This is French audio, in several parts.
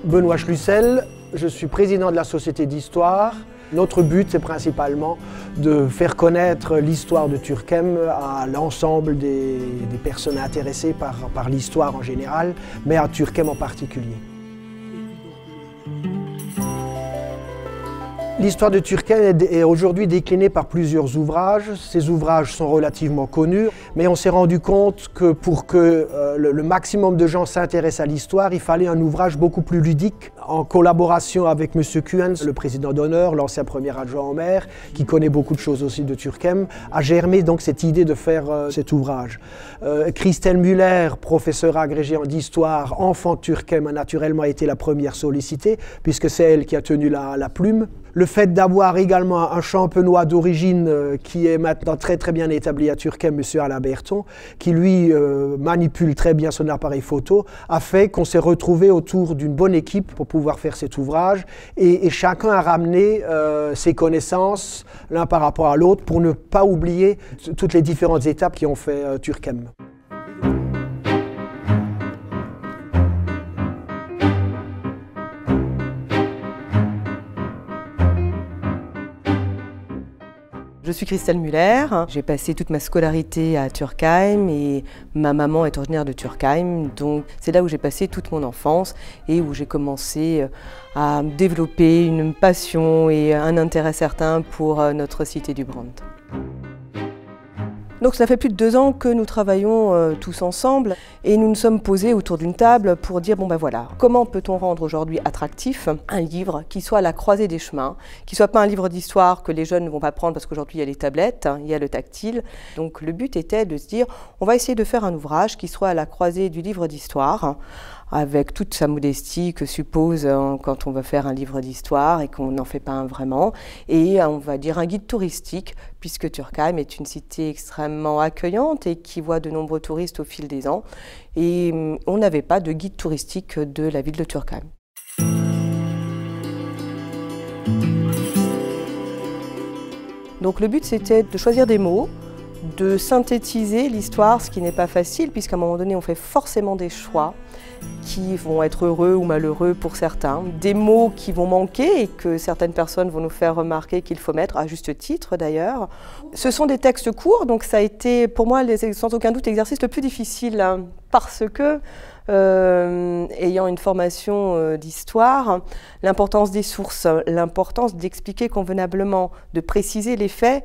Benoît Schlussel, je suis président de la Société d'Histoire. Notre but, c'est principalement de faire connaître l'histoire de Turckheim à l'ensemble des personnes intéressées par l'histoire en général, mais à Turckheim en particulier. L'histoire de Turckheim est aujourd'hui déclinée par plusieurs ouvrages. Ces ouvrages sont relativement connus, mais on s'est rendu compte que pour que le maximum de gens s'intéressent à l'histoire, il fallait un ouvrage beaucoup plus ludique. En collaboration avec M. Kuhns, le président d'honneur, l'ancien premier adjoint au maire, qui connaît beaucoup de choses aussi de Turckheim, a germé donc cette idée de faire cet ouvrage. Christelle Müller, professeure agrégée en histoire, enfant de Turckheim, a naturellement été la première sollicitée, puisque c'est elle qui a tenu la plume. Le fait d'avoir également un champenois d'origine qui est maintenant très bien établi à Turckheim, M. Alain Berton, qui lui manipule très bien son appareil photo, a fait qu'on s'est retrouvé autour d'une bonne équipe pour pouvoir faire cet ouvrage et chacun a ramené ses connaissances l'un par rapport à l'autre pour ne pas oublier toutes les différentes étapes qui ont fait Turckheim. Je suis Christelle Müller, j'ai passé toute ma scolarité à Turckheim et ma maman est originaire de Turckheim, donc c'est là où j'ai passé toute mon enfance et où j'ai commencé à développer une passion et un intérêt certain pour notre cité du Brandt. Donc ça fait plus de 2 ans que nous travaillons tous ensemble et nous nous sommes posés autour d'une table pour dire bon ben voilà, comment peut-on rendre aujourd'hui attractif un livre qui soit à la croisée des chemins, qui soit pas un livre d'histoire que les jeunes ne vont pas prendre parce qu'aujourd'hui il y a les tablettes, il y a le tactile. Donc le but était de se dire on va essayer de faire un ouvrage qui soit à la croisée du livre d'histoire, avec toute sa modestie que suppose quand on veut faire un livre d'histoire et qu'on n'en fait pas un vraiment, et on va dire un guide touristique, puisque Turckheim est une cité extrêmement accueillante et qui voit de nombreux touristes au fil des ans, et on n'avait pas de guide touristique de la ville de Turckheim. Donc le but c'était de choisir des mots, de synthétiser l'histoire, ce qui n'est pas facile, puisqu'à un moment donné on fait forcément des choix qui vont être heureux ou malheureux pour certains, des mots qui vont manquer et que certaines personnes vont nous faire remarquer qu'il faut mettre, à juste titre d'ailleurs. Ce sont des textes courts, donc ça a été pour moi sans aucun doute l'exercice le plus difficile, parce que ayant une formation d'histoire, l'importance des sources, l'importance d'expliquer convenablement, de préciser les faits,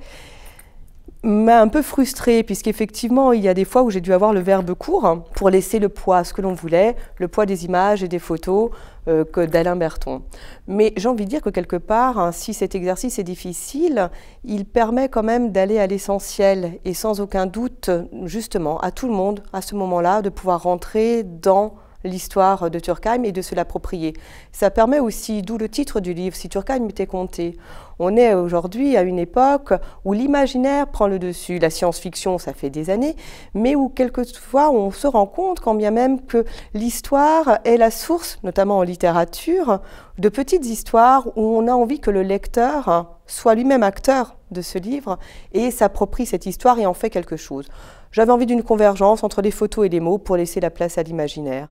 m'a un peu frustrée, puisqu'effectivement, il y a des fois où j'ai dû avoir le verbe court pour laisser le poids, ce que l'on voulait, le poids des images et des photos d'Alain Berton. Mais j'ai envie de dire que quelque part, si cet exercice est difficile, il permet quand même d'aller à l'essentiel et sans aucun doute, justement, à tout le monde, à ce moment-là, de pouvoir rentrer dans l'histoire de Turckheim et de se l'approprier. Ça permet aussi, d'où le titre du livre, si Turckheim était compté. On est aujourd'hui à une époque où l'imaginaire prend le dessus, la science-fiction, ça fait des années, mais où quelquefois on se rend compte quand bien même que l'histoire est la source, notamment en littérature, de petites histoires où on a envie que le lecteur soit lui-même acteur de ce livre et s'approprie cette histoire et en fait quelque chose. J'avais envie d'une convergence entre les photos et les mots pour laisser la place à l'imaginaire.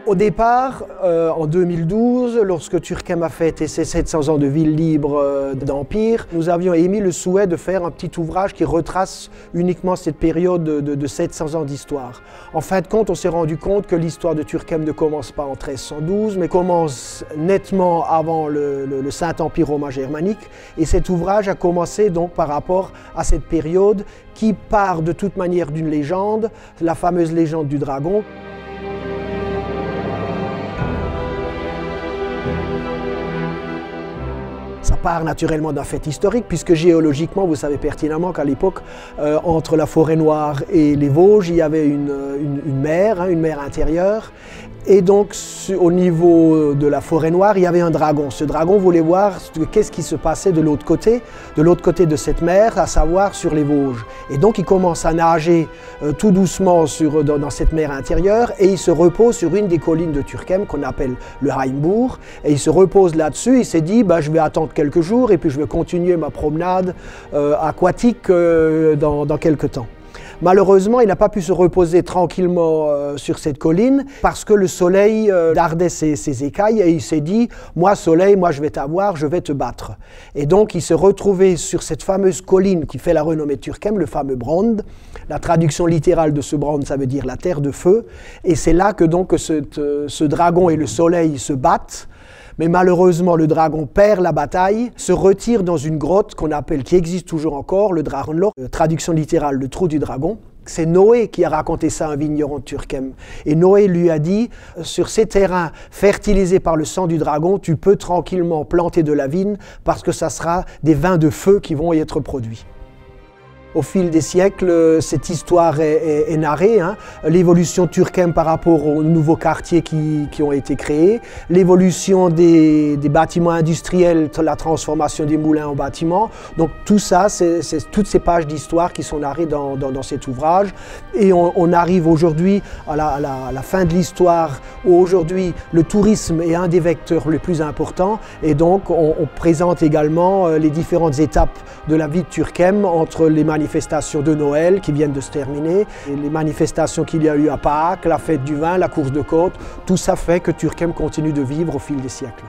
Au départ, en 2012, lorsque Turckheim a fêté ses 700 ans de ville libre d'Empire, nous avions émis le souhait de faire un petit ouvrage qui retrace uniquement cette période de 700 ans d'histoire. En fin de compte, on s'est rendu compte que l'histoire de Turckheim ne commence pas en 1312, mais commence nettement avant le Saint-Empire romain germanique. Et cet ouvrage a commencé donc par rapport à cette période qui part de toute manière d'une légende, la fameuse légende du dragon. Ça part naturellement d'un fait historique, puisque géologiquement, vous savez pertinemment qu'à l'époque, entre la Forêt-Noire et les Vosges, il y avait une mer, une mer intérieure. Et donc, au niveau de la forêt noire, il y avait un dragon. Ce dragon voulait voir qu'est-ce qui se passait de l'autre côté de cette mer, à savoir sur les Vosges. Et donc, il commence à nager tout doucement dans cette mer intérieure et il se repose sur une des collines de Turckheim qu'on appelle le Heimbourg. Et il se repose là-dessus. Il s'est dit, je vais attendre quelques jours et puis je vais continuer ma promenade aquatique dans quelques temps. Malheureusement, il n'a pas pu se reposer tranquillement sur cette colline parce que le soleil dardait ses écailles et il s'est dit « Moi, soleil, moi je vais t'avoir, je vais te battre ». Et donc, il s'est retrouvé sur cette fameuse colline qui fait la renommée de Turckheim, le fameux Brand. La traduction littérale de ce Brand, ça veut dire la terre de feu. Et c'est là que donc ce dragon et le soleil se battent. Mais malheureusement, le dragon perd la bataille, se retire dans une grotte qui existe toujours encore, le Drachenloch, traduction littérale, le trou du dragon. C'est Noé qui a raconté ça à un vigneron de Turckheim. Et Noé lui a dit, sur ces terrains fertilisés par le sang du dragon, tu peux tranquillement planter de la vigne parce que ça sera des vins de feu qui vont y être produits. Au fil des siècles, cette histoire est narrée, l'évolution de Turckheim par rapport aux nouveaux quartiers qui ont été créés, l'évolution des bâtiments industriels, la transformation des moulins en bâtiments. Donc tout ça, c'est toutes ces pages d'histoire qui sont narrées dans cet ouvrage. Et on arrive aujourd'hui à la fin de l'histoire où aujourd'hui le tourisme est un des vecteurs les plus importants. Et donc on présente également les différentes étapes de la vie de Turckheim entre les manifestations de Noël qui viennent de se terminer, et les manifestations qu'il y a eu à Pâques, la fête du vin, la course de côte, tout ça fait que Turckheim continue de vivre au fil des siècles.